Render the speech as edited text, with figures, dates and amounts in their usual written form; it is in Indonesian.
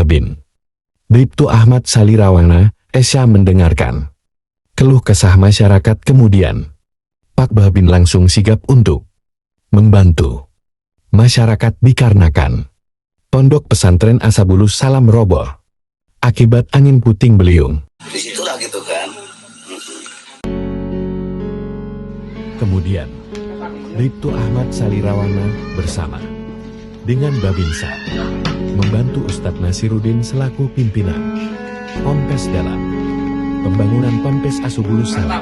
Babin. Bribtu Ahmad Salirawana, Esya mendengarkan keluh kesah masyarakat kemudian. Pak Babin langsung sigap untuk membantu masyarakat dikarenakan pondok pesantren Ashabulus Salam roboh akibat angin puting beliung. Disitulah gitu kan. Kemudian, Bribtu Ahmad Salirawana bersama dengan Babinsa membantu Ustadz Nasiruddin selaku pimpinan Ponpes dalam pembangunan Ponpes Ashabulus Salam.